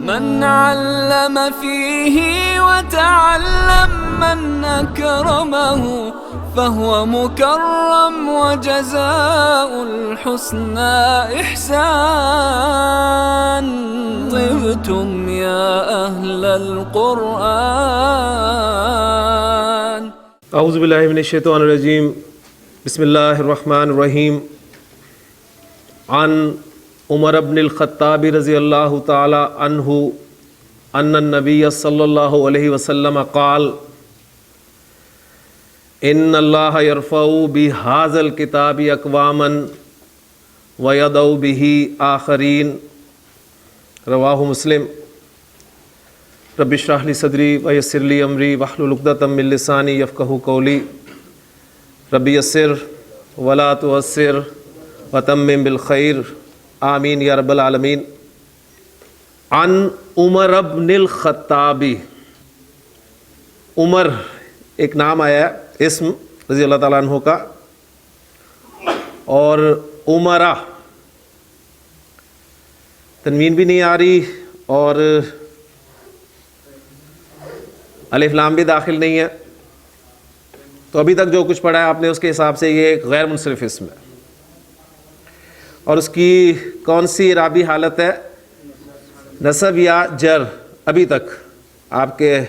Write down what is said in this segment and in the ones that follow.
من علم فيه وتعلم من أكرمه فهو مكرم وجزاء الحسنى إحسان. طبتم يا أهل القرآن. اعوذ باللہ من الشیطان الرجیم. بسم اللہ الرحمن الرحیم. عن عمر بن الخطاب رضی اللہ تعالی عنہ ان النبی صلی اللہ علیہ وسلم قال ان اللہ یرفع بهذا الکتاب اقواما ویضع به آخرین. رواہ مسلم. رب اشرح لی صدری ویسر لی امری واحلل عقدۃ من لسانی یفقہوا قولی. رب یسر ولا تعسر وتمم بالخیر آمین یا رب العالمین. عن عمر بن الخطاب. عمر ایک نام آیا ہے، اسم رضی اللہ تعالیٰ عنہ کا، اور عمرہ تنوین بھی نہیں آ رہی اور الف لام بھی داخل نہیں ہے، تو ابھی تک جو کچھ پڑھا ہے آپ نے اس کے حساب سے یہ ایک غیر منصرف اسم ہے. اور اس کی کون سی اعرابی حالت ہے؟ نصب یا جر، ابھی تک آپ کے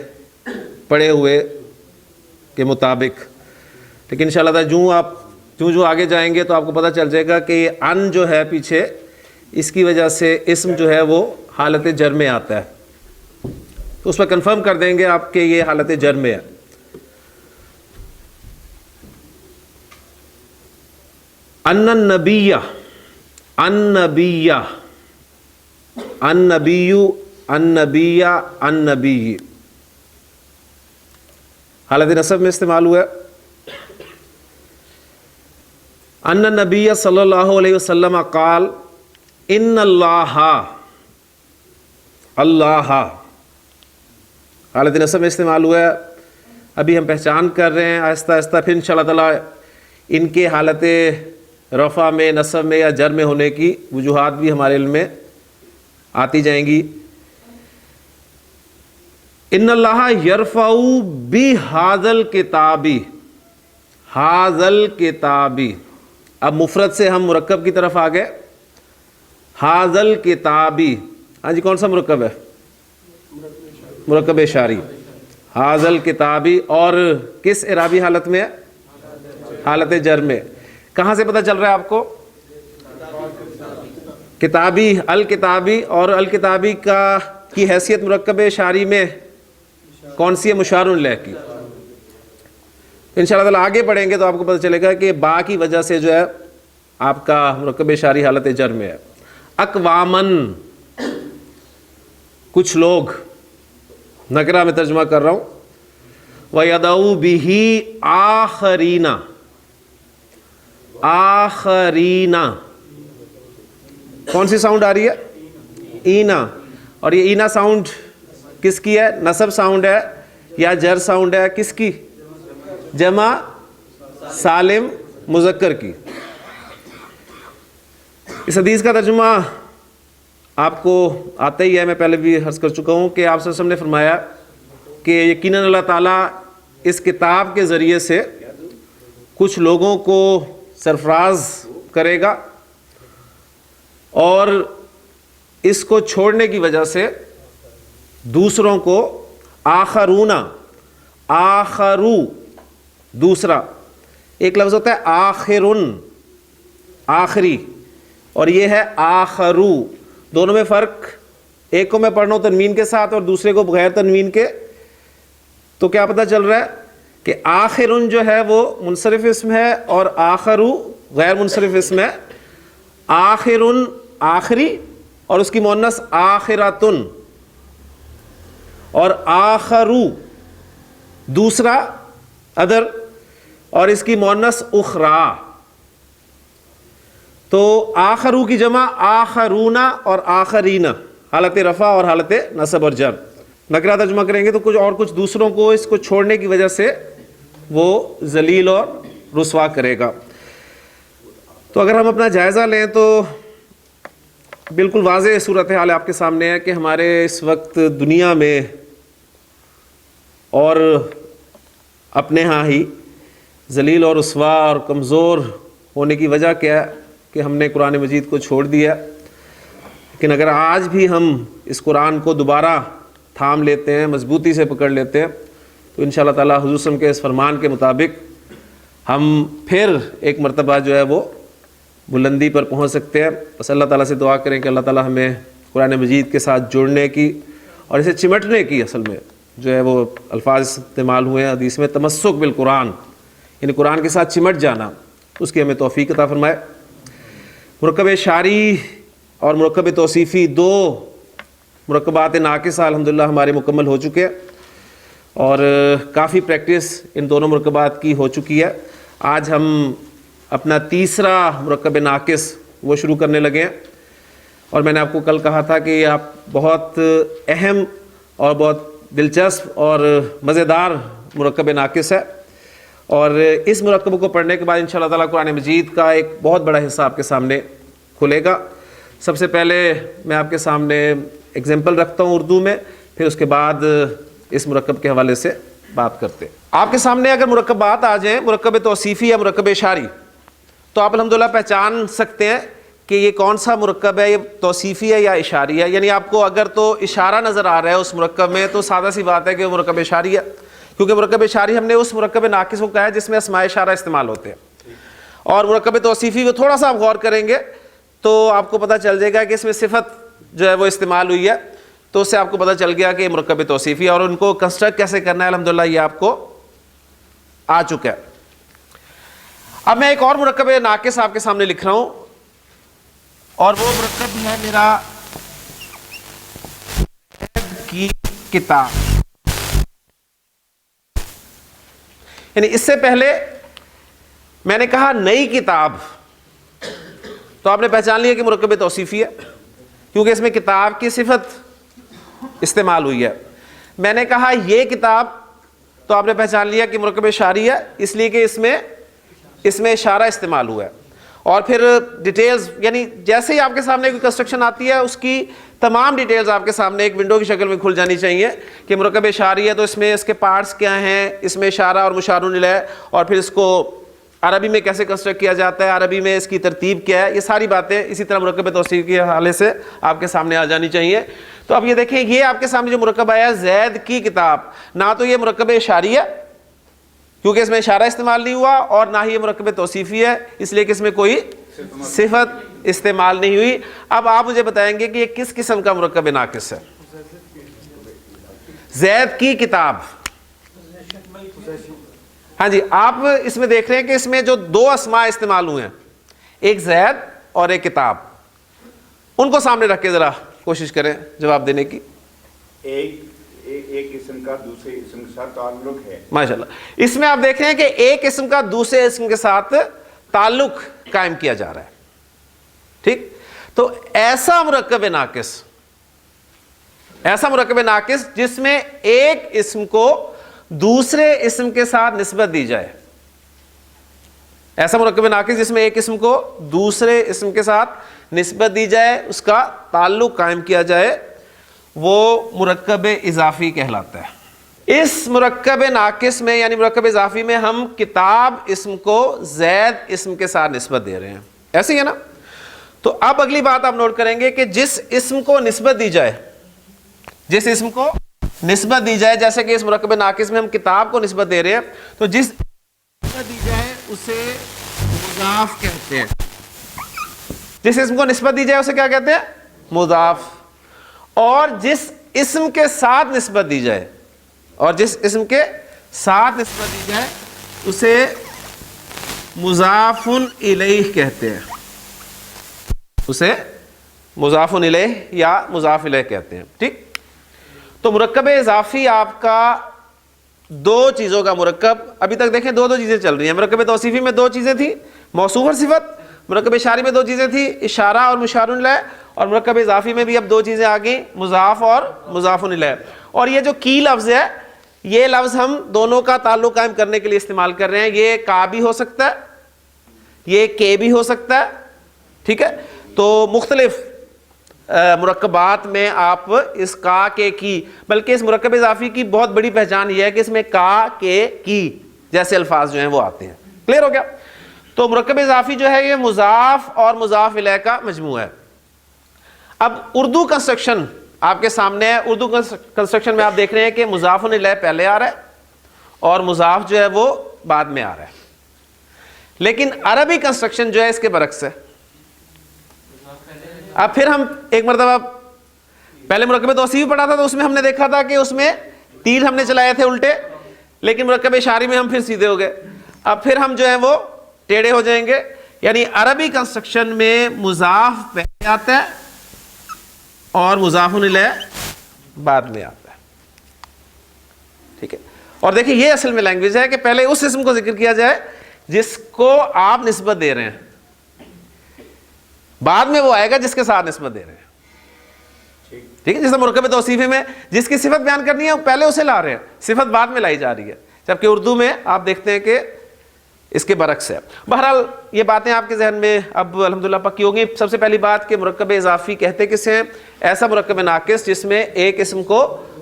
پڑھے ہوئے کے مطابق. لیکن انشاءاللہ تعالی جو آگے جائیں گے تو آپ کو پتہ چل جائے گا کہ یہ ان جو ہے پیچھے، اس کی وجہ سے اسم جو ہے وہ حالت جر میں آتا ہے، تو اس پر کنفرم کر دیں گے آپ کہ یہ حالت جر میں ہے. النبی حالت نصب میں استعمال ہوا ہے. ان النبی صلی اللہ علیہ وسلم قال ان اللہ حالت نصب میں استعمال ہوا ہے. ابھی ہم پہچان کر رہے ہیں آہستہ آہستہ، پھر انشاءاللہ تعالی ان کے حالت رفع میں، نصب میں یا جر میں ہونے کی وجوہات بھی ہمارے علم میں آتی جائیں گی. ان اللہ یرفع بہذا الکتاب. ہاذل اب مفرد سے ہم مرکب کی طرف آ گئے. ہاذل کتابی، ہاں جی کون سا مرکب ہے؟ مرکب اشاری. ہاذل کتابی، اور کس اعرابی حالت میں ہے؟ حالت جر میں. کہاں سے پتہ چل رہا ہے آپ کو؟ کتابی، الکتابی، اور الکتابی کی حیثیت مرکب اشاری میں کون سی ہے؟ مشار الیہ کی. انشاءاللہ تعالی آگے پڑھیں گے تو آپ کو پتہ چلے گا کہ با کی وجہ سے جو ہے آپ کا مرکب اشاری حالت جر میں ہے. اقوامن، کچھ لوگ، نکرہ میں ترجمہ کر رہا ہوں. وَيَدَعُ بِهِ آخَرِينَ. آخرینا، کون سی ساؤنڈ آ رہی ہے؟ اینا. اور یہ اینا ساؤنڈ کس کی ہے؟ نصب ساؤنڈ ہے یا جر ساؤنڈ ہے؟ کس کی؟ جمع سالم مذکر کی. اس حدیث کا ترجمہ آپ کو آتا ہی ہے، میں پہلے بھی عرض کر چکا ہوں کہ آپ صلی اللہ علیہ وسلم نے فرمایا کہ یقیناً اللہ تعالیٰ اس کتاب کے ذریعے سے کچھ لوگوں کو سرفراز کرے گا، اور اس کو چھوڑنے کی وجہ سے دوسروں کو آخرو دوسرا، ایک لفظ ہوتا ہے آخرن آخری، اور یہ ہے آخرو. دونوں میں فرق، ایک کو میں پڑھ رہا ہوں تنوین کے ساتھ اور دوسرے کو بغیر تنوین کے، تو کیا پتہ چل رہا ہے کہ آخرن جو ہے وہ منصرف اسم ہے اور آخرو غیر منصرف اسم ہے. آخرن آخری، اور اس کی مؤنث آخراتن، اور آخرو دوسرا ادر، اور اس کی مؤنث اخرى. تو آخرو کی جمع آخرونا اور آخرینا، حالت رفع اور حالت نصب اور جر. نکرہ ترجمہ کریں گے تو کچھ دوسروں کو اس کو چھوڑنے کی وجہ سے وہ ذلیل اور رسوا کرے گا. تو اگر ہم اپنا جائزہ لیں تو بالکل واضح صورتحال آپ کے سامنے ہے کہ ہمارے اس وقت دنیا میں اور اپنے ہاں ہی ذلیل اور رسوا اور کمزور ہونے کی وجہ کیا ہے کہ ہم نے قرآن مجید کو چھوڑ دیا. لیکن اگر آج بھی ہم اس قرآن کو دوبارہ تھام لیتے ہیں, مضبوطی سے پکڑ لیتے ہیں, تو انشاءاللہ تعالی حضور صلی اللہ علیہ وسلم کے اس فرمان کے مطابق ہم پھر ایک مرتبہ جو ہے وہ بلندی پر پہنچ سکتے ہیں. بس اللہ تعالیٰ سے دعا کریں کہ اللہ تعالیٰ ہمیں قرآن مجید کے ساتھ جڑنے کی اور اسے چمٹنے کی, اصل میں جو ہے وہ الفاظ استعمال ہوئے ہیں حدیث میں, تمسک بالقرآن, یعنی قرآن کے ساتھ چمٹ جانا, اس کی ہمیں توفیق عطا فرمائے. مرکب شعری اور مرکب توصیفی دو مرکبات ناقصہ الحمدللہ ہمارے مکمل ہو چکے ہیں اور کافی پریکٹس ان دونوں مرکبات کی ہو چکی ہے. آج ہم اپنا تیسرا مرکب ناقص وہ شروع کرنے لگے ہیں, اور میں نے آپ کو کل کہا تھا کہ یہ آپ بہت اہم اور بہت دلچسپ اور مزیدار مرکب ناقص ہے, اور اس مرکب کو پڑھنے کے بعد انشاءاللہ تعالیٰ قرآن مجید کا ایک بہت بڑا حصہ آپ کے سامنے کھلے گا. سب سے پہلے میں آپ کے سامنے ایگزامپل رکھتا ہوں اردو میں, پھر اس کے بعد اس مرکب کے حوالے سے بات کرتے ہیں. آپ کے سامنے اگر مرکبات آ جائیں, مرکب توصیفی یا مرکب اشاری, تو آپ الحمدللہ پہچان سکتے ہیں کہ یہ کون سا مرکب ہے, یہ توصیفی ہے یا اشاری ہے. یعنی آپ کو اگر تو اشارہ نظر آ رہا ہے اس مرکب میں تو سادہ سی بات ہے کہ وہ مرکب اشاری ہے, کیونکہ مرکب اشاری ہم نے اس مرکب ناقص کو کہا ہے جس میں اسماء اشارہ استعمال ہوتے ہیں. اور مرکب توصیفی کو تھوڑا سا آپ غور کریں گے تو آپ کو پتہ چل جائے گا کہ اس میں صفت جو ہے وہ استعمال ہوئی ہے, تو اس سے آپ کو پتہ چل گیا کہ یہ مرکب توصیفی ہے, اور ان کو کنسٹرکٹ کیسے کرنا ہے الحمدللہ یہ آپ کو آ چکا ہے. اب میں ایک اور مرکب ناقص آپ کے سامنے لکھ رہا ہوں, اور وہ مرکب ہے میرا کی کتاب. یعنی اس سے پہلے میں نے کہا نئی کتاب, تو آپ نے پہچان لیا کہ مرکب توصیفی ہے کیونکہ اس میں کتاب کی صفت استعمال ہوئی ہے. میں نے کہا یہ کتاب, تو آپ نے پہچان لیا کہ مرکب اشاری ہے اس لیے کہ اس میں اشارہ استعمال ہوا ہے. اور پھر ڈیٹیلز, یعنی جیسے ہی آپ کے سامنے کوئی کنسٹرکشن آتی ہے اس کی تمام ڈیٹیلز آپ کے سامنے ایک ونڈو کی شکل میں کھل جانی چاہیے کہ مرکب اشاری ہے تو اس میں اس کے پارٹس کیا ہیں, اس میں اشارہ اور مشار الیہ, اور پھر اس کو عربی میں کیسے کنسٹرکٹ کیا جاتا ہے, عربی میں اس کی ترتیب کیا ہے, یہ ساری باتیں اسی طرح مرکب توصیفی کے حوالے سے آپ کے سامنے آ جانی چاہیے. تو اب یہ دیکھیں, یہ آپ کے سامنے جو مرکب آیا زید کی کتاب, نہ تو یہ مرکب اشاری ہے کیونکہ اس میں اشارہ استعمال نہیں ہوا, اور نہ ہی یہ مرکب توصیفی ہے اس لیے کہ اس میں کوئی صفت استعمال نہیں ہوئی. اب آپ مجھے بتائیں گے کہ یہ کس قسم کا مرکب ناقص ہے؟ زید کی کتاب. ہاں جی, آپ اس میں دیکھ رہے ہیں کہ اس میں جو دو اسماء استعمال ہوئے ہیں, ایک زید اور ایک کتاب, ان کو سامنے رکھ کے ذرا کوشش کریں جواب دینے کی. ایک اسم کا دوسرے اسم کے ساتھ تعلق ہے. ماشاءاللہ, اس میں آپ دیکھ رہے ہیں کہ ایک اسم کا دوسرے اسم کے ساتھ تعلق قائم کیا جا رہا ہے. ٹھیک, تو ایسا مرکب ناقص جس میں ایک اسم کو دوسرے اسم کے ساتھ نسبت دی جائے, ایسا مرکب ناقص جس میں ایک اسم کو دوسرے اسم کے ساتھ نسبت دی جائے, اس کا تعلق قائم کیا جائے, وہ مرکب اضافی کہلاتا ہے. اس مرکب ناقص میں یعنی مرکب اضافی میں ہم کتاب اسم کو زید اسم کے ساتھ نسبت دے رہے ہیں, ایسے ہی ہے نا. تو اب اگلی بات آپ نوٹ کریں گے کہ جس اسم کو نسبت دی جائے, جیسے کہ اس مرکب ناقص میں ہم کتاب کو نسبت دے رہے ہیں, تو جس نسبت دی جائے اسے مضاف کہتے ہیں. جس اسم کو نسبت دی جائے اسے کیا کہتے ہیں؟ مضاف. اور جس اسم کے ساتھ نسبت دی جائے اسے مضاف الیہ کہتے ہیں. اسے مضاف الیہ یا مضاف الیہ کہتے ہیں. ٹھیک, تو مرکب اضافی آپ کا دو چیزوں کا مرکب, ابھی تک دیکھیں دو چیزیں چل رہی ہیں. مرکب توصیفی میں دو چیزیں تھیں, موصوف اور صفت. مرکب اشاری میں دو چیزیں تھیں, اشارہ اور مشار الیہ. اور مرکب اضافی میں بھی اب دو چیزیں آ گئیں, مضاف اور مضاف الیہ. اور یہ جو کی لفظ ہے, یہ لفظ ہم دونوں کا تعلق قائم کرنے کے لیے استعمال کر رہے ہیں. یہ کا بھی ہو سکتا ہے, یہ کے بھی ہو سکتا ہے. ٹھیک ہے, تو مختلف مرکبات میں آپ اس کا کے کی، بلکہ اس مرکب اضافی کی بہت بڑی پہچان یہ ہے کہ اس میں کا کے کی جیسے الفاظ جو ہیں وہ آتے ہیں. کلیئر ہو گیا؟ تو مرکب اضافی جو ہے یہ مضاف اور مضاف الیہ کا مجموعہ ہے. اب اردو کنسٹرکشن آپ کے سامنے ہے. اردو کنسٹرکشن میں آپ دیکھ رہے ہیں کہ مضاف الیہ پہلے آ رہا ہے اور مضاف جو ہے وہ بعد میں آ رہا ہے. لیکن عربی کنسٹرکشن جو ہے اس کے برعکس ہے. اب پھر ہم ایک مرتبہ پہلے مرکب توصیفی پڑھا تھا تو اس میں ہم نے دیکھا تھا کہ اس میں تیر ہم نے چلائے تھے الٹے، لیکن مرکب اشاری میں ہم پھر سیدھے ہو گئے. اب پھر ہم جو ہیں وہ ٹیڑھے ہو جائیں گے. یعنی عربی کنسٹرکشن میں مضاف پہلے آتا ہے اور مضاف الیہ بعد میں آتا ہے. ٹھیک ہے؟ اور دیکھیں یہ اصل میں لینگویج ہے کہ پہلے اس اسم کو ذکر کیا جائے جس کو آپ نسبت دے رہے ہیں، بعد میں وہ آئے گا جس کے ساتھ نسبت دے رہے ہیں. ٹھیک ہے؟ جیسے مرکب توصیفی میں جس کی صفت بیان کرنی ہے پہلے اسے لا رہے ہیں، صفت بعد میں لائی جا رہی ہے. جبکہ اردو میں آپ دیکھتے ہیں کہ اس کے برعکس ہے. بہرحال یہ باتیں آپ کے ذہن میں اب الحمدللہ پکی ہوگی. سب سے پہلی بات کہ مرکب اضافی کہتے کسے ہیں؟ ایسا مرکب ناقص جس میں ایک اسم کو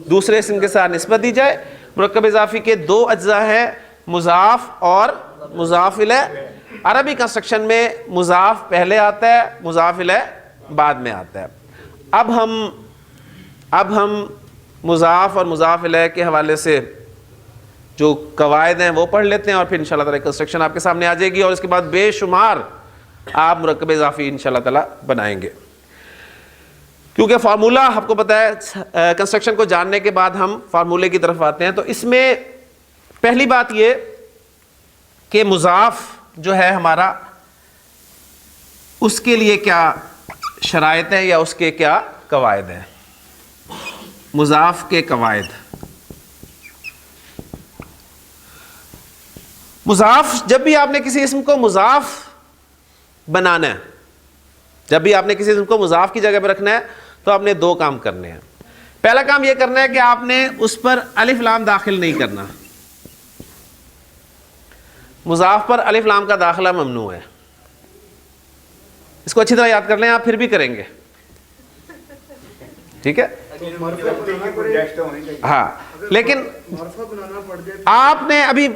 دوسرے اسم کے ساتھ نسبت دی جائے. مرکب اضافی کے دو اجزاء ہیں، مضاف اور مضاف الیہ. عربی کنسٹرکشن میں مضاف پہلے آتا ہے، مضاف الیہ بعد میں آتا ہے. اب ہم مضاف اور مضاف الیہ کے حوالے سے جو قواعد ہیں وہ پڑھ لیتے ہیں اور پھر انشاءاللہ تعالی کنسٹرکشن آپ کے سامنے آ جائے گی اور اس کے بعد بے شمار آپ مرکب اضافی انشاءاللہ تعالی بنائیں گے. کیونکہ فارمولہ آپ کو پتہ ہے کنسٹرکشن کو جاننے کے بعد ہم فارمولے کی طرف آتے ہیں. تو اس میں پہلی بات یہ کہ مضاف جو ہے ہمارا اس کے لیے کیا شرائط ہیں یا اس کے کیا قواعد ہیں. مضاف کے قواعد. مضاف جب بھی آپ نے کسی اسم کو مضاف بنانا ہے، جب بھی آپ نے کسی اسم کو مضاف کی جگہ پہ رکھنا ہے تو آپ نے دو کام کرنے ہیں. پہلا کام یہ کرنا ہے کہ آپ نے اس پر الف لام داخل نہیں کرنا. مضاف پر الف لام کا داخلہ ممنوع ہے. اس کو اچھی طرح یاد کر لیں، آپ پھر بھی کریں گے. ٹھیک ہے؟ ہاں لیکن آپ نے ابھی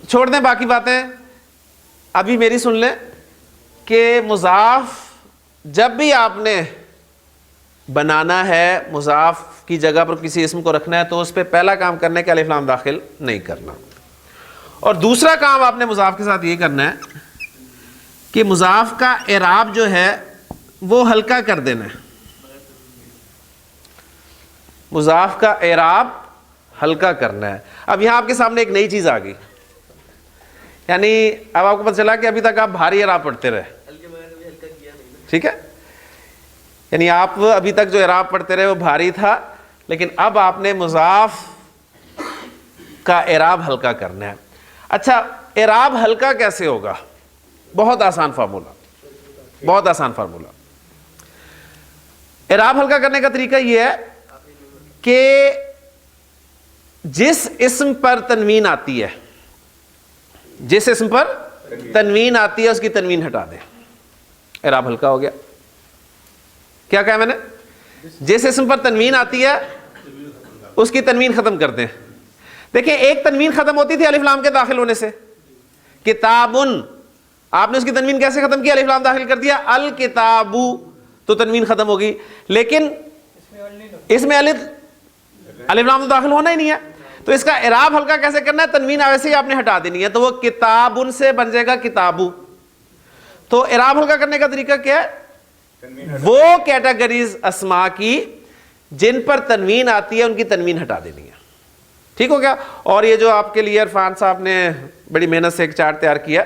چھوڑ دیں باقی باتیں، ابھی میری سن لیں کہ مضاف جب بھی آپ نے بنانا ہے، مضاف کی جگہ پر کسی اسم کو رکھنا ہے تو اس پہ پہلا کام کرنا ہے کہ الف لام داخل نہیں کرنا. اور دوسرا کام آپ نے مضاف کے ساتھ یہ کرنا ہے کہ مضاف کا اعراب جو ہے وہ ہلکا کر دینا ہے. مضاف کا اعراب ہلکا کرنا ہے. اب یہاں آپ کے سامنے ایک نئی چیز آ گئی، یعنی اب آپ کو پتہ چلا کہ ابھی تک آپ بھاری اعراب پڑھتے رہے. ٹھیک ہے؟ یعنی آپ ابھی تک جو اعراب پڑھتے رہے وہ بھاری تھا، لیکن اب آپ نے مضاف کا اعراب ہلکا کرنا ہے. اچھا اعراب ہلکا کیسے ہوگا؟ بہت آسان فارمولہ، بہت آسان فارمولہ. اعراب ہلکا کرنے کا طریقہ یہ ہے کہ جس اسم پر تنوین آتی ہے، جس اسم پر تنوین آتی ہے اس کی تنوین ہٹا دیں. اعراب ہلکا ہو گیا. کیا کہا میں نے؟ جس اسم پر تنوین آتی ہے اس کی تنوین ختم کر دیں. دیکھیں ایک تنوین ختم ہوتی تھی الف لام کے داخل ہونے سے. کتابن، آپ نے اس کی تنوین کیسے ختم کیا؟ الف لام داخل کر دیا. الکتابو، تو تنوین ختم ہوگی. لیکن اس میں الف لام تو داخل ہونا ہی نہیں ہے، تو اس کا اعراب ہلکا کیسے کرنا ہے؟ تنوین ویسے ہی آپ نے ہٹا دینی ہے، تو وہ کتابن سے بن جائے گا کتابو. تو اعراب ہلکا کرنے کا طریقہ کیا ہے؟ وہ کیٹیگریز اسما کی جن پر تنوین آتی ہے ان کی تنوین ہٹا دینی ہے. ٹھیک ہو گیا؟ اور یہ جو آپ کے لیے عرفان صاحب نے بڑی محنت سے ایک چارٹ تیار کیا،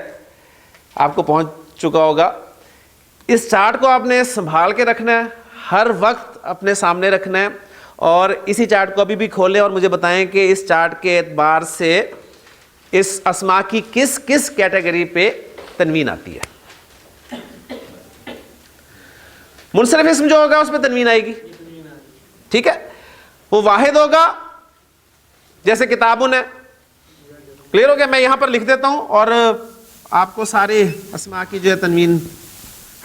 آپ کو پہنچ چکا ہوگا. اس چارٹ کو آپ نے سنبھال کے رکھنا ہے، ہر وقت اپنے سامنے رکھنا ہے، اور اسی چارٹ کو ابھی بھی کھولیں اور مجھے بتائیں کہ اس چارٹ کے اعتبار سے اس اسما کی کس کس کیٹیگری پہ تنوین آتی ہے. منصرف اسم جو ہوگا اس پہ تنوین آئے گی. ٹھیک ہے؟ وہ واحد ہوگا جیسے کتابن ہے. کلیئر ہو گیا؟ میں یہاں پر لکھ دیتا ہوں اور آپ کو سارے اسما کی جو ہے تنوین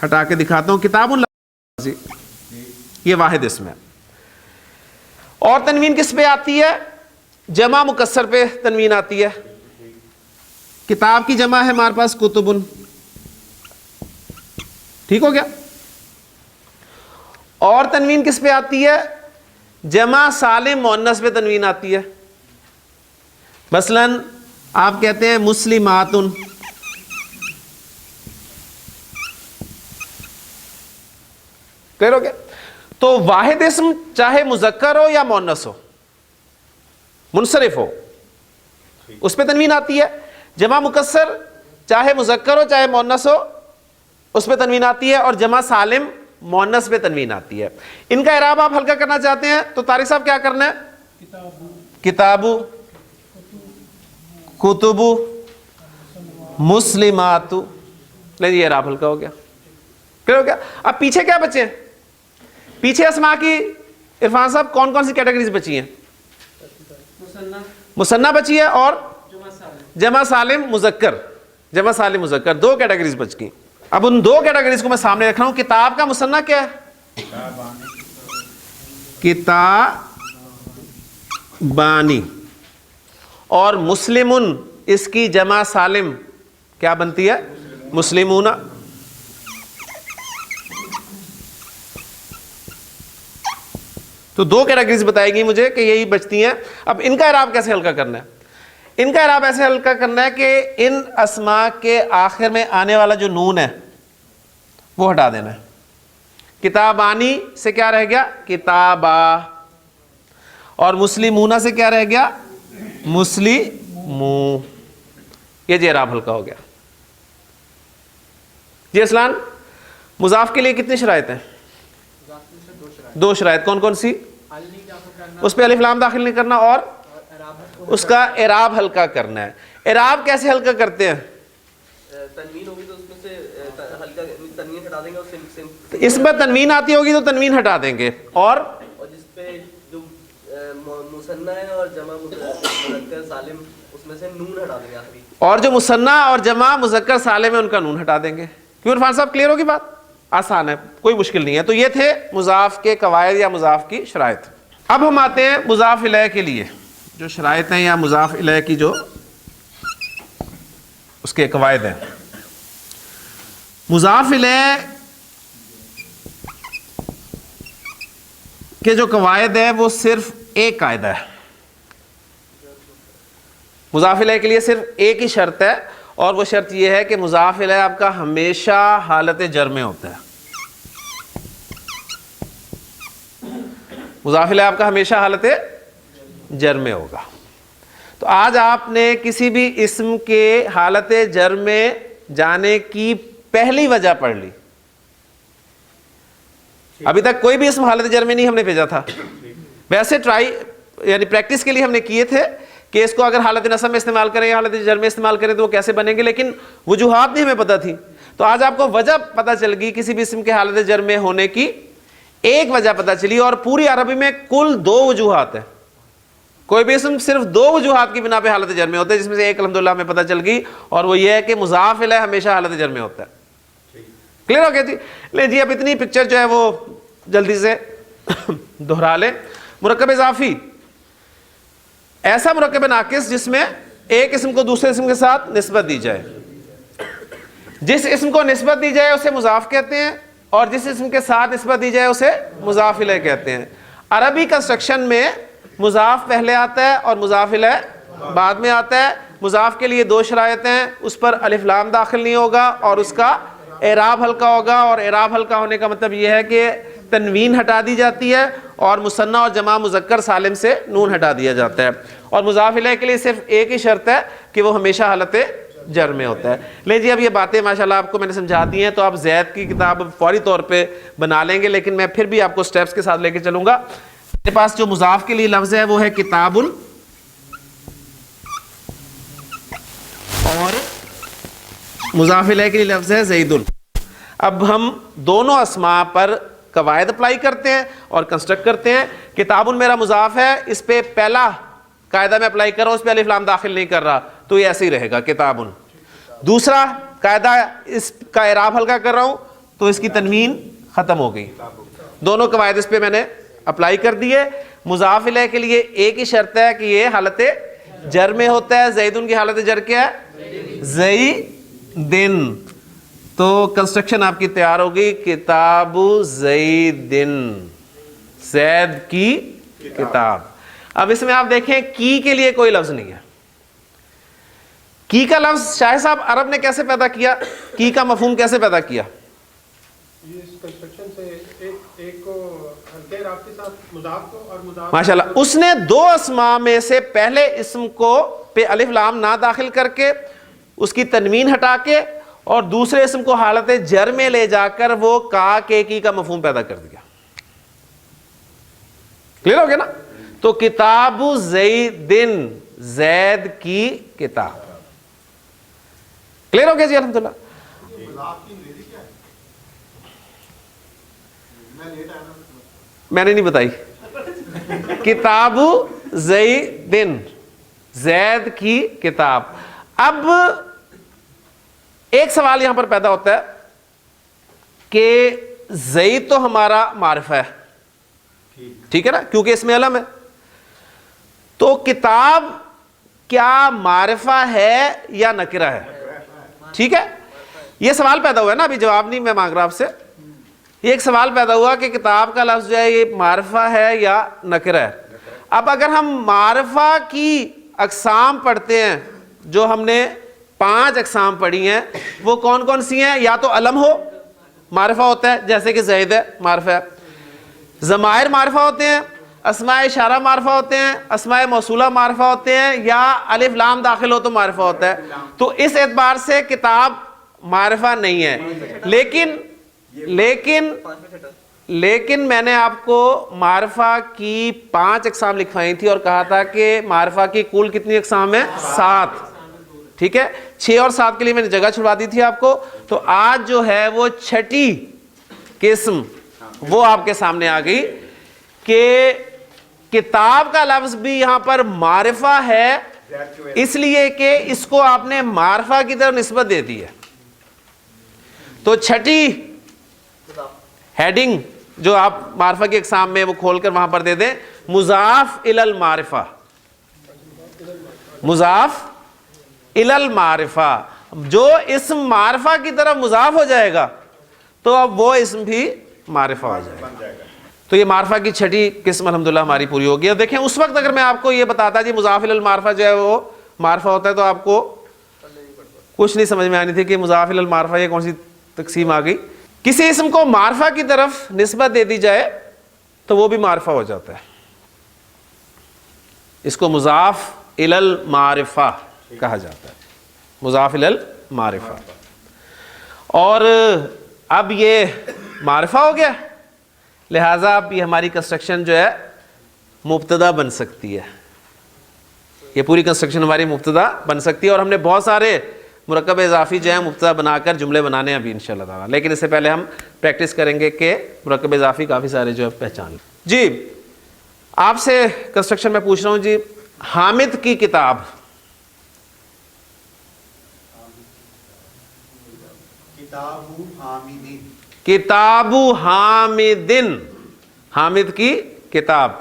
ہٹا کے دکھاتا ہوں. کتابن یہ واحد اسم ہے. اور تنوین کس پہ آتی ہے؟ جمع مکسر پہ تنوین آتی ہے. کتاب کی جمع ہے ہمارے پاس کتبن، ٹھیک ہو گیا. اور تنوین کس پہ آتی ہے؟ جمع سالم مؤنث پہ تنوین آتی ہے. مثلا آپ کہتے ہیں مسلماتن، کلیئر ہو گیا. تو واحد اسم چاہے مذکر ہو یا مؤنث ہو، منصرف ہو، اس پہ تنوین آتی ہے. جمع مکسر چاہے مذکر ہو چاہے مؤنث ہو اس پہ تنوین آتی ہے. اور جمع سالم مؤنث پہ تنوین آتی ہے. ان کا اعراب آپ ہلکا کرنا چاہتے ہیں تو طارق صاحب کیا کرنا ہے؟ کتابو، کتبو، مسلماتو. نہیں یہ اعراب ہلکا ہو گیا، کلیئر ہو گیا. اب پیچھے کیا بچے ہیں؟ پیچھے اسماء کی عرفان صاحب کون کون سی کیٹیگریز بچی ہیں؟ مثنیٰ بچی ہے اور جمع سالم مذکر. جمع سالم مذکر دو کیٹیگریز بچ گئی. اب ان دو کیٹیگریز کو میں سامنے رکھ رہا ہوں. کتاب کا مثنیٰ کیا ہے؟ کتابانی. اور مسلمن اس کی جمع سالم کیا بنتی ہے؟ مسلمون. تو دو کیٹیگریز بتائے گی مجھے کہ یہی بچتی ہیں. اب ان کا اعراب کیسے ہلکا کرنا ہے؟ ان کا اعراب ایسے ہلکا کرنا ہے کہ ان اسماء کے آخر میں آنے والا جو نون ہے وہ ہٹا دینا ہے. کتابانی سے کیا رہ گیا؟ کتابا. اور مسلمون سے کیا رہ گیا؟ مسلمو. یہ جی اعراب ہلکا ہو گیا. جی اسلان، مضاف کے لیے کتنی شرائط ہیں؟ دو شرائط. کون کون سی؟ اس پہ الف لام داخل نہیں کرنا اور اس کا اعراب ہلکا کرنا ہے. اعراب کیسے ہلکا کرتے ہیں؟ تنوین ہوگی تو اس میں سے ہلکا تنوین ہٹا دیں گے. اور اس میں تنوین آتی ہوگی تو تنوین ہٹا دیں گے. اور جس پہ جو مثنیٰ ہے اور جمع مذکر سالم اس میں سے نون ہٹا دیں گے آخری. اور جو مثنیٰ اور جمع مذکر سالم ہے ان کا نون ہٹا دیں گے. کیوں عرفان صاحب کلیئر ہوگی بات؟ آسان ہے، کوئی مشکل نہیں ہے. تو یہ تھے مضاف کے قواعد یا مضاف کی شرائط. اب ہم آتے ہیں مضاف الیہ کے لیے جو شرائط ہیں یا مضاف الیہ کی جو اس کے قواعد ہیں. مضاف الیہ کے جو قواعد ہے وہ صرف ایک قاعدہ ہے. مضاف الیہ کے لیے صرف ایک ہی شرط ہے اور وہ شرط یہ ہے کہ مضاف الیہ آپ کا ہمیشہ حالت جر میں ہوتا ہے. مضاف الیہ آپ کا ہمیشہ حالت جر میں ہوگا. تو آج آپ نے کسی بھی اسم کے حالت جر میں جانے کی پہلی وجہ پڑھ لی. ابھی تک کوئی بھی اسم حالت جر میں نہیں ہم نے بھیجا تھا. ویسے ٹرائی یعنی پریکٹس کے لیے ہم نے کیے تھے کہ اس کو اگر حالت نصب میں استعمال کریں یا حالت جر میں استعمال کریں تو وہ کیسے بنیں گے، لیکن وجوہات نہیں ہمیں پتہ تھی. تو آج آپ کو وجہ پتہ چل گئی کسی بھی اسم کے حالت جر میں ہونے کی ایک وجہ پتہ چلی. اور پوری عربی میں کل دو وجوہات ہیں. کوئی بھی اسم صرف دو وجوہات کی بنا پہ حالت جر میں ہوتا ہے جس میں سے ایک الحمدللہ ہمیں پتہ چل گئی اور وہ یہ ہے کہ مضاف الیہ ہمیشہ حالت جر میں ہوتا ہے. کلیئر ہو گیا جی؟ لیں جی اب اتنی پکچر جو ہے وہ جلدی سے دہرا لیں. مرکب اضافی ایسا مرکب ناقص جس میں ایک اسم کو دوسرے اسم کے ساتھ نسبت دی جائے. جس اسم کو نسبت دی جائے اسے مضاف کہتے ہیں اور جس اسم کے ساتھ نسبت دی جائے اسے مضاف الیہ کہتے ہیں. عربی کنسٹرکشن میں مضاف پہلے آتا ہے اور مضاف الیہ بعد میں آتا ہے. مضاف کے لیے دو شرائط ہیں، اس پر الف لام داخل نہیں ہوگا اور اس کا اعراب ہلکا ہوگا. اور اعراب ہلکا ہونے کا مطلب یہ ہے کہ تنوین ہٹا دی جاتی ہے اور مثنیٰ اور جمع مذکر سالم سے نون ہٹا دیا جاتا ہے. اور مضاف الیہ کے لیے صرف ایک ہی شرط ہے کہ وہ ہمیشہ حالت جر میں ہوتا ہے. لیں جی اب یہ باتیں ماشاءاللہ آپ کو میں نے سمجھا دی ہیں تو آپ زید کی کتاب فوری طور پہ بنا لیں گے، لیکن میں پھر بھی آپ کو سٹیپس کے ساتھ لے کے چلوں گا. میرے پاس جو مضاف کے لیے لفظ ہے وہ ہے کتاب اور مضاف الیہ کے لیے لفظ ہے زید. اب ہم دونوں اسماء پر قواعد اپلائی کرتے ہیں اور کنسٹرکٹ کرتے ہیں. کتاب میرا مضاف ہے، اس پہ پہلا قاعدہ میں اپلائی کر رہا ہوں، اس پہ الف لام داخل نہیں کر رہا تو یہ ایسے ہی رہے گا کتاب. دوسرا قاعدہ اس کا اعراب ہلکا کر رہا ہوں تو اس کی تنوین ختم ہو گئی. دونوں قواعد اس پہ میں نے اپلائی کر دیے. مضاف الیہ کے لیے ایک ہی شرط ہے کہ یہ حالت جر میں ہوتا ہے. زیدن کی حالت جر کیا ہے؟ زیدن. تو کنسٹرکشن آپ کی تیار ہوگی, کتاب زیدن, زید کی کتاب. اب اس میں آپ دیکھیں کی کے لیے کوئی لفظ نہیں ہے. کی کا لفظ شاہ صاحب عرب نے کیسے پیدا کیا, کی کا مفہوم کیسے پیدا کیا؟ ماشاء اللہ, اس نے دو اسماء میں سے پہلے اسم کو پہ الف لام نہ داخل کر کے, اس کی تنوین ہٹا کے, اور دوسرے اسم کو حالت جر میں لے جا کر وہ کا کے کی کا مفہوم پیدا کر دیا. کلیئر ہو گیا نا؟ تو کتاب زیدن, زید کی کتاب. کلیئر ہو گیا جی الحمدللہ. میں نے نہیں بتائی. کتاب زیدن, زید کی کتاب. اب ایک سوال یہاں پر پیدا ہوتا ہے کہ زید تو ہمارا معرفہ ہے, ٹھیک ہے نا, کیونکہ اس میں علم ہے. تو کتاب کیا معرفہ ہے یا نکرہ ہے؟ ٹھیک ہے, یہ سوال پیدا ہوا ہے نا, ابھی جواب نہیں میں مانگ رہا آپ سے. یہ ایک سوال پیدا ہوا کہ کتاب کا لفظ جو ہے یہ معرفہ ہے یا نکرہ ہے. اب اگر ہم معرفہ کی اقسام پڑھتے ہیں, جو ہم نے 5 اقسام پڑھی ہیں, وہ کون کون سی ہیں؟ یا تو علم ہو, معرفہ ہوتا ہے, جیسے کہ زید ہے, معرفہ ہے. ضمائر معرفہ ہوتے ہیں, اسماء اشارہ معرفہ ہوتے ہیں, اسماء موصولہ معرفہ ہوتے ہیں, یا الف لام داخل ہو تو معرفہ ہوتا ہے. تو اس اعتبار سے کتاب معرفہ نہیں ہے. لیکن میں نے آپ کو معرفہ کی 5 اقسام لکھوائی تھی اور کہا تھا کہ معرفہ کی کل کتنی اقسام ہیں؟ 7. ٹھیک ہے, 6 اور 7 کے لیے میں نے جگہ چھڑوا دی تھی آپ کو. تو آج جو ہے وہ 6ٹھی قسم وہ آپ کے سامنے آ گئی کہ کتاب کا لفظ بھی یہاں پر معرفہ ہے, اس لیے کہ اس کو آپ نے معرفہ کی طرف نسبت دے دی ہے. تو 6ٹھی ہیڈنگ جو آپ معرفہ کی اقسام میں وہ کھول کر وہاں پر دے دیں, مضاف الی المعرفہ. مضاف الی المعرفہ, جو اسم معرفہ کی طرف مضاف ہو جائے گا تو اب وہ اسم بھی معرفہ ہو جائے گا. تو یہ معرفہ کی 6ٹھی قسم الحمدللہ ہماری پوری ہو گئی. اب دیکھیں, اس وقت اگر میں آپ کو یہ بتاتا جی مضاف الی المعرفہ جو ہے وہ معرفہ ہوتا ہے, تو آپ کو کچھ نہیں سمجھ میں آنی تھی کہ مضاف الی المعرفہ یہ کون سی تقسیم آ گئی. کسی اسم کو معرفہ کی طرف نسبت دے دی جائے تو وہ بھی معرفہ ہو جاتا ہے. اس کو مضاف الی المعرفہ کہا جاتا ہے, مضاف الی المعرفہ. اور اب یہ معرفہ ہو گیا, لہٰذا اب یہ ہماری کنسٹرکشن جو ہے مبتدا بن سکتی ہے. یہ پوری کنسٹرکشن ہماری مبتدا بن سکتی ہے, اور ہم نے بہت سارے مرکب اضافی جو ہیں مبتدا بنا کر جملے بنانے ہیں ابھی انشاءاللہ تعالیٰ. لیکن اس سے پہلے ہم پریکٹس کریں گے کہ مرکب اضافی کافی سارے جو ہے پہچان لیں. جی آپ سے کنسٹرکشن میں پوچھ رہا ہوں جی, حامد کی کتاب. کتاب حامدن, حامد کی کتاب.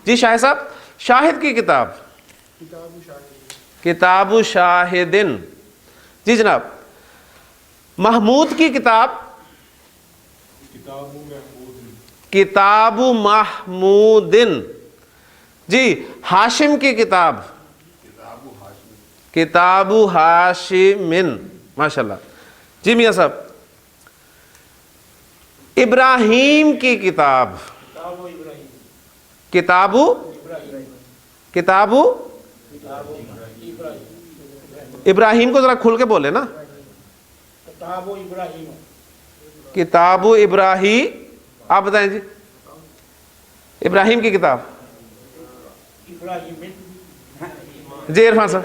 جی شاہد صاحب, شاہد کی کتاب. کتاب شاہدن. جی جناب, محمود کی کتاب. کتاب محمودن. جی ہاشم کی کتاب. کتاب ہاشمن. ماشاءاللہ. جی میاں صاحب, ابراہیم کی کتاب. کتاب ابراہیم کو ذرا کھل کے بولے نا. کتاب ابراہیم. آپ بتائیں جی, ابراہیم کی کتاب. جی عرفان صاحب,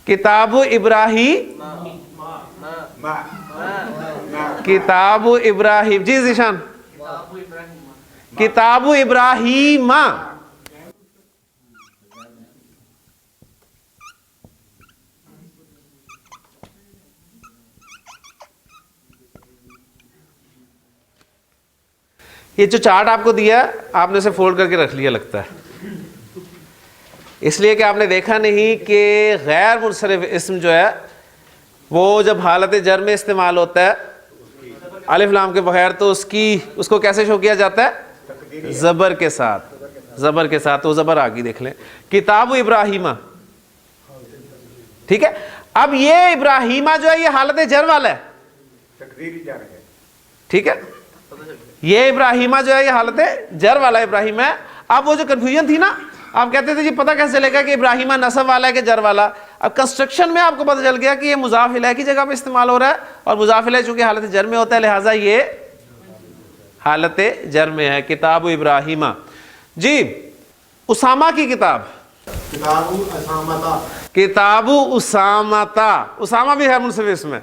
کتاب ابراہیم. کتاب ابراہیم. جی ذیشان, کتاب ابراہیم. یہ جو چارٹ آپ کو دیا ہے آپ نے اسے فولڈ کر کے رکھ لیا لگتا ہے، اس لیے کہ آپ نے دیکھا نہیں کہ غیر منصرف اسم جو ہے وہ جب حالت جر میں استعمال ہوتا ہے الف لام کے بغیر تو اس کو کیسے شو کیا جاتا ہے؟ زبر کے ساتھ، زبر کے ساتھ. تو زبر آگی دیکھ لیں، کتاب ابراہیمہ. ٹھیک ہے، اب یہ ابراہیمہ جو ہے یہ حالت جر والا ہے، تقدیری جا رہے ہیں. ٹھیک ہے، یہ ابراہیمہ جو ہے یہ حالت جر والا ابراہیم ہے. اب وہ جو کنفیوژن تھی نا، آپ کہتے تھے جی پتہ کیسے چلے گا کہ ابراہیمہ نصب والا ہے کہ جر والا. اب کنسٹرکشن میں آپ کو پتہ چل گیا کہ یہ مضاف الیہ کی جگہ پہ استعمال ہو رہا ہے، اور مضاف الیہ چونکہ حالت جر میں ہوتا ہے لہٰذا یہ حالت جر میں ہے. کتاب ابراہیمہ. جی اسامہ کی کتاب، کتاب اسامتا، کتاب اسامتا. اسامہ بھی ہے منصف اسم میں،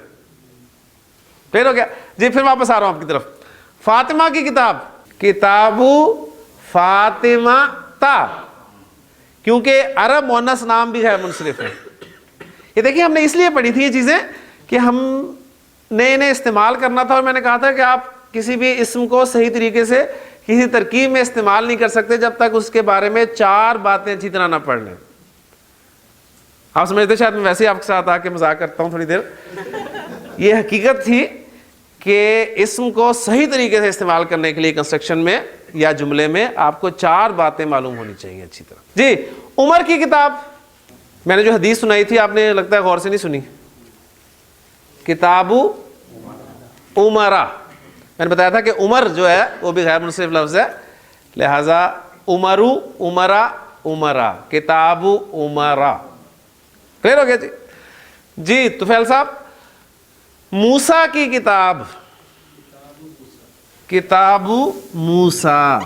پھر ہو گیا. جی پھر واپس آ رہا ہوں آپ کی طرف. فاطمہ کی کتاب، کتاب فاطمہ تا، کیونکہ عرب مؤنث نام بھی ہے منصرف ہے. یہ دیکھیے ہم نے اس لیے پڑھی تھی یہ چیزیں کہ ہم نے انہیں استعمال کرنا تھا، اور میں نے کہا تھا کہ آپ کسی بھی اسم کو صحیح طریقے سے کسی ترکیب میں استعمال نہیں کر سکتے جب تک اس کے بارے میں 4 باتیں اچھی طرح نہ پڑھ لیں. آپ سمجھتے شاید میں ویسے ہی آپ کے ساتھ آ کے مذاق کرتا ہوں تھوڑی دیر. یہ حقیقت تھی کہ اسم کو صحیح طریقے سے استعمال کرنے کے لیے کنسٹرکشن میں یا جملے میں آپ کو 4 باتیں معلوم ہونی چاہیے اچھی طرح. جی عمر کی کتاب، میں نے جو حدیث سنائی تھی آپ نے لگتا ہے غور سے نہیں سنی. کتاب عمرہ، میں نے بتایا تھا کہ عمر جو ہے وہ بھی غیر منصرف لفظ ہے، لہذا عمرو عمرہ عمرہ، کتاب عمرہ. کلیئر ہو گیا جی. جی طفیل صاحب، موسیٰ کی کتاب، کتاب موسیٰ.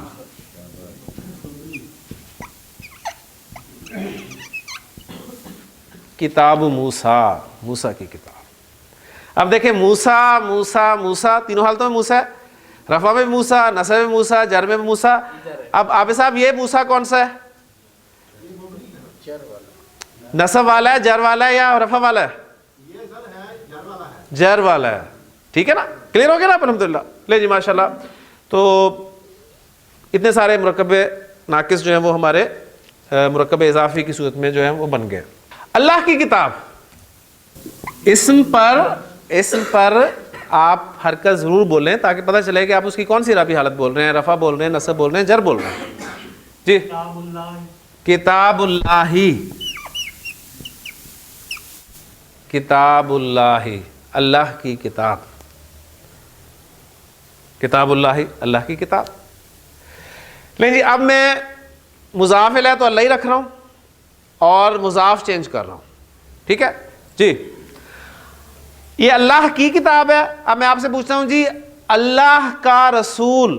کتاب موسیٰ، موسیٰ کی کتاب. اب دیکھیں موسیٰ موسیٰ موسیٰ تینوں حالتوں میں موسیٰ ہے، رفع میں موسیٰ، نصب میں موسیٰ، جر میں موسیٰ. اب عابد صاحب یہ موسیٰ کون سا ہے؟ نصب والا ہے، جر والا ہے یا رفع والا ہے؟ جر والا ہے. ٹھیک ہے نا، کلیئر ہو گیا نا الحمدللہ. لے جی ماشاءاللہ. تو اتنے سارے مرکب ناقص جو ہیں وہ ہمارے مرکب اضافی کی صورت میں جو ہیں وہ بن گئے. اللہ کی کتاب، اسم پر آپ حرکت ضرور بولیں تاکہ پتہ چلے کہ آپ اس کی کون سی اعرابی حالت بول رہے ہیں، رفع بول رہے ہیں، نصب بول رہے ہیں، جر بول رہے ہیں. جی کتاب اللہ، کتاب اللہ، اللہ کی کتاب. کتاب اللہ، اللہ کی کتاب. نہیں جی اب میں مضاف الیہ تو اللہ ہی رکھ رہا ہوں اور مضاف چینج کر رہا ہوں. ٹھیک ہے جی. یہ اللہ کی کتاب ہے. اب میں آپ سے پوچھتا ہوں جی اللہ کا رسول،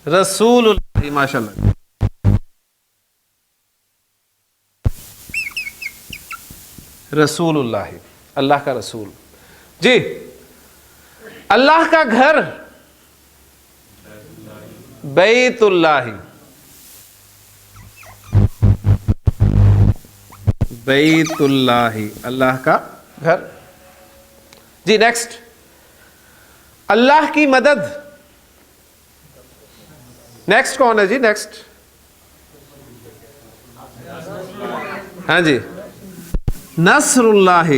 رسول اللہ، ماشاء اللہ. رسول اللہ، اللہ کا رسول. جی اللہ کا گھر، بیت اللہ، بیت اللہ، اللہ کا گھر. جی نیکسٹ، اللہ کی مدد. نیکسٹ کون ہے جی؟ نیکسٹ ہاں جی نصر اللہ،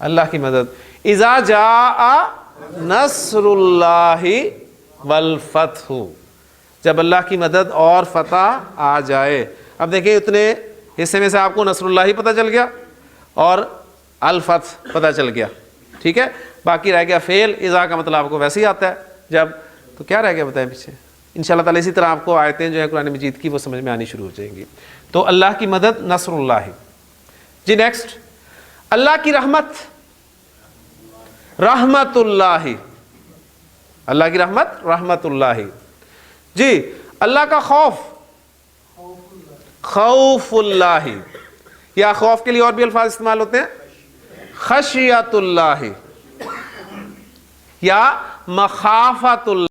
اللہ کی مدد. اذا جاء نصر اللہ والفتح، جب اللہ کی مدد اور فتح آ جائے. اب دیکھیں اتنے حصے میں سے آپ کو نصر اللہ ہی پتہ چل گیا اور الفتح پتہ چل گیا. ٹھیک ہے، باقی رہ گیا فعل. اذا کا مطلب آپ کو ویسے ہی آتا ہے جب، تو کیا رہ گیا بتائیں پیچھے. انشاءاللہ تعالی اسی طرح آپ کو آیتیں جو ہیں قرآن مجید کی وہ سمجھ میں آنی شروع ہو جائیں گی. تو اللہ کی مدد، نصر اللہ. جی نیکسٹ، اللہ کی رحمت، رحمت اللہ، اللہ کی رحمت، رحمت اللہ. جی اللہ کا خوف، خوف اللہ، یا خوف کے لیے اور بھی الفاظ استعمال ہوتے ہیں، خشیت اللہ یا مخافت اللہ.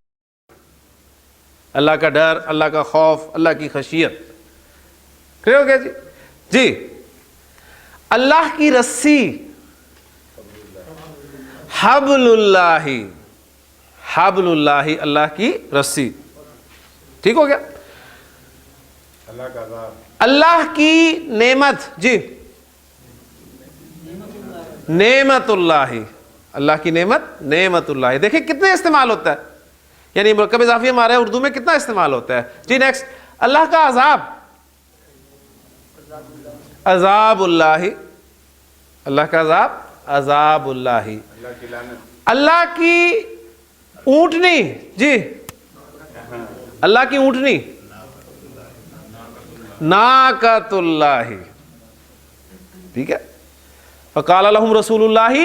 اللہ کا ڈر، اللہ کا خوف، اللہ کی خشیت. کلیئر ہو گیا جی. جی اللہ کی رسی، حبل اللہ، حبل اللہ، اللہ کی رسی. ٹھیک ہو گیا. اللہ کا عذاب، اللہ کی نعمت، جی نعمت اللہ، اللہ کی نعمت نعمت اللہ. دیکھیں کتنے استعمال ہوتا ہے، یعنی مرکب اضافی ہمارے اردو میں کتنا استعمال ہوتا ہے. جی نیکسٹ. اللہ کا عذاب، عذاب اللہ، اللہ کا عذاب عذاب اللہ. اللہ کی لعنت، اللہ کی اونٹنی، جی اللہ کی اونٹنی ناقۃ اللہ. ٹھیک ہے. فقال لهم رسول اللہ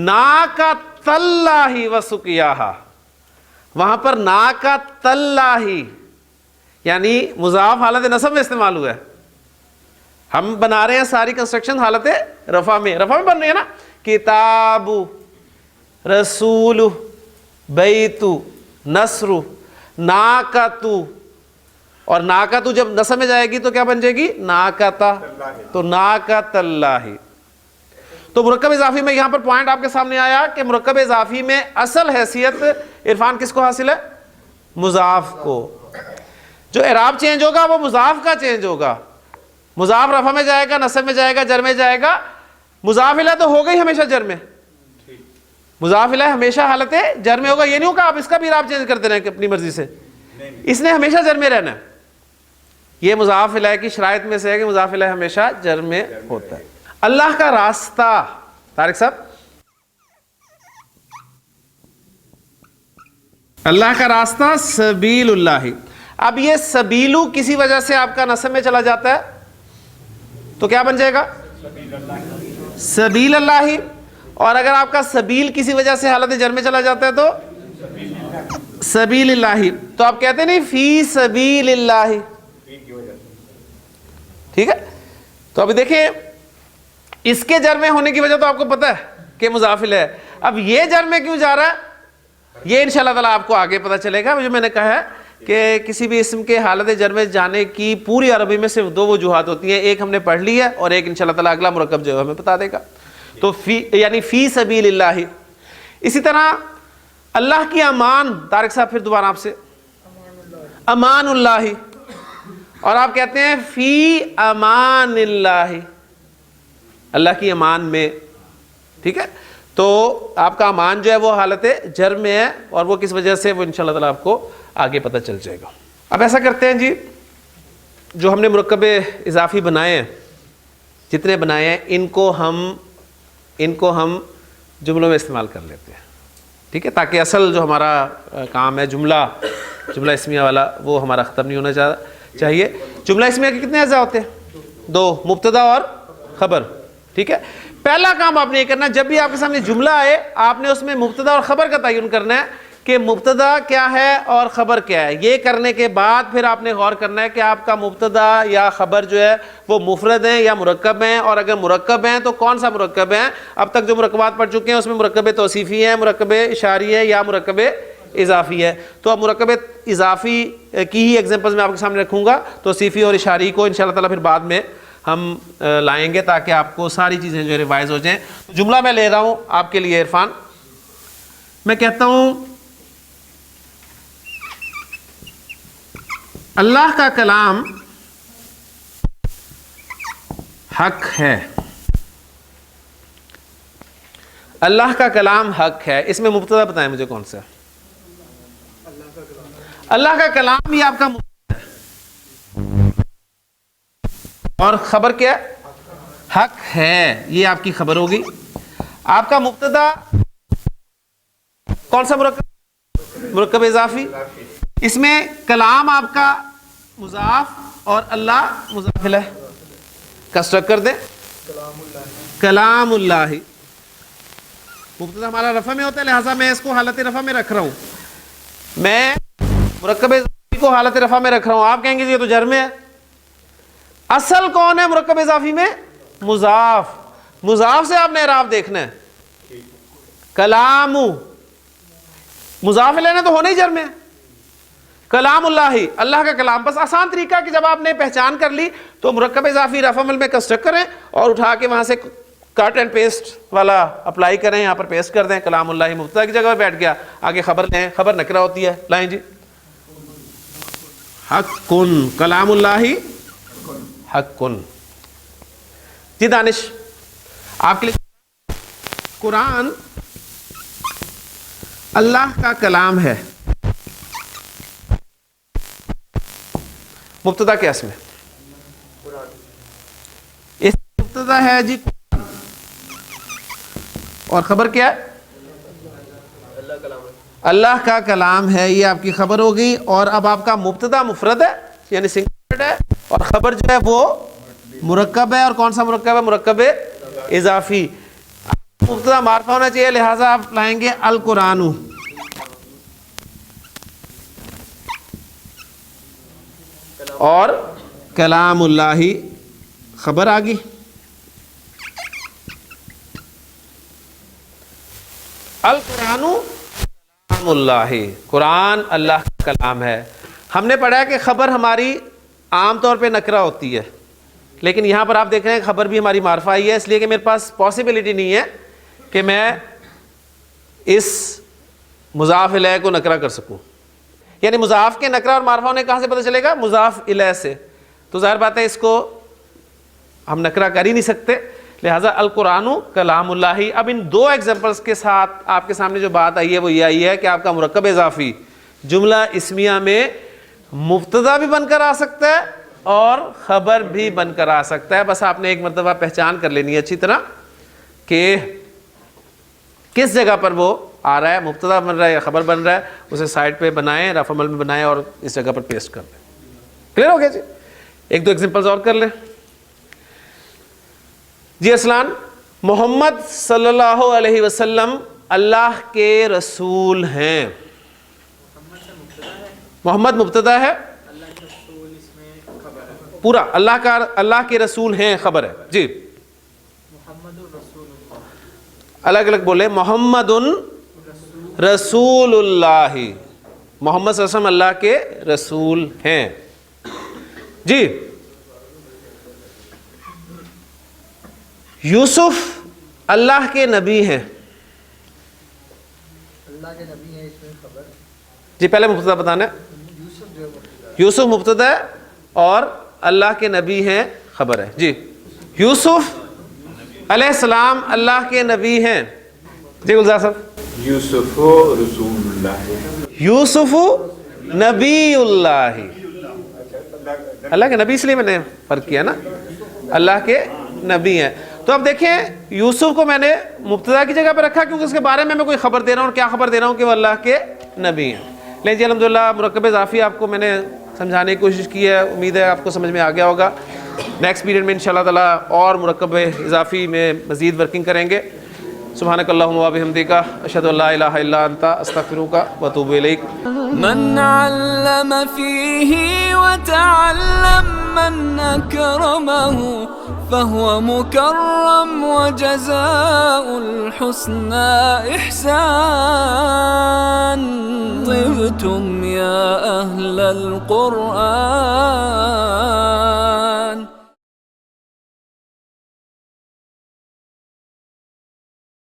ناقۃ اللہ وسقیاہا. وہاں پر ناقۃ اللہ یعنی مضاف حالت نصب میں استعمال ہوا ہے. ہم بنا رہے ہیں ساری کنسٹرکشن حالت رفع میں، رفع میں بن رہی ہے نا. کتاب، رسول، بیت، نصر، ناقۃ. اور ناقۃ جب نصب میں جائے گی تو کیا بن جائے گی؟ ناقۃ. تو ناقۃ اللہ. تو مرکب اضافی میں یہاں پر پوائنٹ آپ کے سامنے آیا کہ مرکب اضافی میں اصل حیثیت عرفان کس کو حاصل ہے؟ مضاف کو. جو اعراب چینج ہوگا وہ مضاف کا چینج ہوگا. مضاف رفع میں جائے گا، نصب میں جائے گا، جر میں جائے گا. مضاف الیہ تو ہوگا ہی ہمیشہ جر میں، مضاف الیہ ہمیشہ حالت جر میں ہوگا. یہ نہیں ہوگا آپ اس کا بھی اعراب چینج کرتے رہیں اپنی مرضی سے، اس نے ہمیشہ جر میں رہنا ہے. یہ مضاف الیہ کی شرائط میں سے ہے کہ مضاف الیہ ہمیشہ جر میں ہوتا ہے. اللہ کا راستہ، طارق صاحب، اللہ کا راستہ سبیل اللہ. اب یہ سبیلو کسی وجہ سے آپ کا نصب میں چلا جاتا ہے تو کیا بن جائے گا؟ سبیل اللہ. اور اگر آپ کا سبیل کسی وجہ سے حالت جر میں چلا جاتا ہے تو سبیل اللہ. تو آپ کہتے نہیں فی سبیل اللہ. ٹھیک ہے. تو ابھی دیکھیں اس کے جر میں ہونے کی وجہ تو آپ کو پتہ ہے کہ مضاف الیہ ہے. اب یہ جر میں کیوں جا رہا ہے یہ انشاءاللہ تعالیٰ آپ کو آگے پتہ چلے گا. جو میں نے کہا ہے کہ کسی بھی اسم کے حالت جر میں جانے کی پوری عربی میں صرف دو وجوہات ہوتی ہیں. ایک ہم نے پڑھ لی ہے اور ایک انشاءاللہ تعالیٰ اگلا مرکب جو ہے ہمیں بتا دے گا. تو فی یعنی فی سبیل اللہ. اسی طرح اللہ کی امان، طارق صاحب پھر دوبارہ آپ سے، امان اللہ. اور آپ کہتے ہیں فی امان اللہ، اللہ کی امان میں. ٹھیک ہے. تو آپ کا امان جو ہے وہ حالت جر میں ہے اور وہ کس وجہ سے، وہ انشاءاللہ تعالیٰ آپ کو آگے پتہ چل جائے گا. اب ایسا کرتے ہیں جی، جو ہم نے مرکب اضافی بنائے ہیں، جتنے بنائے ہیں، ان کو ہم جملوں میں استعمال کر لیتے ہیں. ٹھیک ہے. تاکہ اصل جو ہمارا کام ہے جملہ اسمیہ والا وہ ہمارا ختم نہیں ہونا چاہیے. جملہ اسمیہ کے کتنے اجزاء ہوتے ہیں؟ دو، مبتدا اور خبر. ٹھیک ہے. پہلا کام آپ نے یہ کرنا ہے، جب بھی آپ کے سامنے جملہ آئے آپ نے اس میں مبتدا اور خبر کا تعین کرنا ہے کہ مبتدا کیا ہے اور خبر کیا ہے. یہ کرنے کے بعد پھر آپ نے غور کرنا ہے کہ آپ کا مبتدا یا خبر جو ہے وہ مفرد ہیں یا مرکب ہیں، اور اگر مرکب ہیں تو کون سا مرکب ہیں. اب تک جو مرکبات پڑھ چکے ہیں اس میں مرکب توصیفی ہے، مرکب اشاری ہے یا مرکب اضافی ہے. تو اب مرکب اضافی کی ہی ایگزامپلز میں آپ کے سامنے رکھوں گا. توصیفی اور اشاری کو انشاءاللہ تعالیٰ پھر بعد میں ہم لائیں گے تاکہ آپ کو ساری چیزیں جو ریوائز ہو جائیں. جملہ میں لے رہا ہوں آپ کے لیے عرفان. میں کہتا ہوں اللہ کا کلام حق ہے. اللہ کا کلام حق ہے. اس میں مبتدا بتائیں مجھے کون سا؟ اللہ کا کلام یہ آپ کا مبتدا ہے اور خبر کیا؟ حق ہے. یہ آپ کی خبر ہوگی. آپ کا مبتدا کون سا مرکب اضافی. اس میں کلام آپ کا مضاف اور اللہ مضاف الیہ. کنسٹرکٹ کر دیں کلام اللہ. مبتدا ہمارا رفع میں ہوتا ہے لہٰذا میں اس کو حالت رفع میں رکھ رہا ہوں. میں مرکب اضافی کو حالت رفع میں رکھ رہا ہوں. آپ کہیں گے یہ تو جر میں ہے. اصل کون ہے مرکب اضافی میں؟ مضاف. مضاف سے آپ نے اعراب دیکھنا ہے. کلام مضاف الیہ تو ہونا ہی جر میں. کلام اللہ، اللہ کا کلام. بس آسان طریقہ کہ جب آپ نے پہچان کر لی تو مرکب اضافی رفع عمل میں کنسٹرکٹ کریں اور اٹھا کے وہاں سے کٹ اینڈ پیسٹ والا اپلائی کریں, یہاں پر پیسٹ کر دیں, کلام اللہ مبتدا کی جگہ پر بیٹھ گیا, آگے خبر لیں, خبر نکرہ ہوتی ہے, لائیں جی حق کن, کلام اللہ حق کن. جی دانش آپ کے لیے, قرآن اللہ کا کلام ہے, مبتدا کیا اس میں؟ اس مبتدا ہے جی قرآن, اور خبر کیا ہے؟ اللہ کا کلام ہے, یہ آپ کی خبر ہو گئی. اور اب آپ کا مبتدا مفرد ہے یعنی سنگل ہے, اور خبر جو ہے وہ مرکب ہے. اور کون سا مرکب ہے؟ مرکب اضافی. مبتدا معرفہ ہونا چاہیے, لہٰذا آپ لائیں گے القرآن, اور کلام اللہ خبر آ گئی. القرآن کلام اللہ, قرآن اللہ کا کلام ہے. ہم نے پڑھا ہے کہ خبر ہماری عام طور پہ نکرہ ہوتی ہے, لیکن یہاں پر آپ دیکھ رہے ہیں خبر بھی ہماری معرفہ ہی ہے, اس لیے کہ میرے پاس پاسبلٹی نہیں ہے کہ میں اس مضاف الیہ کو نکرہ کر سکوں. یعنی مضاف کے نکرہ اور معرفہ ہونے کہاں سے پتہ چلے گا؟ مضاف الیہ سے. تو ظاہر بات ہے اس کو ہم نکرہ کر ہی نہیں سکتے, لہٰذا القرآن کلام اللہ. اب ان دو ایگزامپلس کے ساتھ آپ کے سامنے جو بات آئی ہے وہ یہ آئی ہے کہ آپ کا مرکب اضافی جملہ اسمیہ میں مبتدا بھی بن کر آ سکتا ہے اور خبر بھی بن کر آ سکتا ہے. بس آپ نے ایک مرتبہ پہچان کر لینی ہے اچھی طرح کہ کس جگہ پر وہ آ رہا ہے, مبتدا بن رہا ہے یا خبر بن رہا ہے. اسے سائڈ پہ بنائیں, رفع عمل میں بنائیں اور اس جگہ پر پیسٹ کر دیں. کلیئر ہو گیا جی؟ ایک دو ایگزامپلز اور کر لیں جی. اصلاً محمد صلی اللہ علیہ وسلم اللہ کے رسول ہیں. محمد مبتدا ہے, پورا اللہ کے رسول ہیں خبر ہے جی. الگ الگ بولے, محمد رسول اللہ, محمد صلی اللہ علیہ وسلم اللہ کے رسول ہیں جی. یوسف اللہ کے نبی ہیں. جی پہلے مبتدا بتانا ہے. یوسف مبتدا ہے اور اللہ کے نبی ہیں خبر ہے جی. یوسف علیہ السلام اللہ کے نبی ہیں جی. گلزار صاحب, یوسف رسول اللہ, یوسف نبی اللہ, اللہ کے نبی اس لیے میں نے فرق کیا نا, اللہ کے نبی ہیں. تو اب دیکھیں یوسف کو میں نے مبتدا کی جگہ پہ رکھا کیونکہ اس کے بارے میں کوئی خبر دے رہا ہوں, اور کیا خبر دے رہا ہوں کہ وہ اللہ کے نبی ہیں. لیکن جی الحمدللہ مرکب اضافی آپ کو میں نے سمجھانے کی کوشش کی ہے, امید ہے آپ کو سمجھ میں آ گیا ہوگا. نیکسٹ پیریڈ میں انشاءاللہ تعالیٰ اور مرکب اضافی میں مزید ورکنگ کریں گے. سبحانک اللہم و بحمدک, اشہد ان لا الہ الا انت, استغفرک و اتوب الیک. من علم فيه وتعلم من أكرمه فهو مكرم وجزاء الحسنى إحسان. طبتم يا أهل القرآن.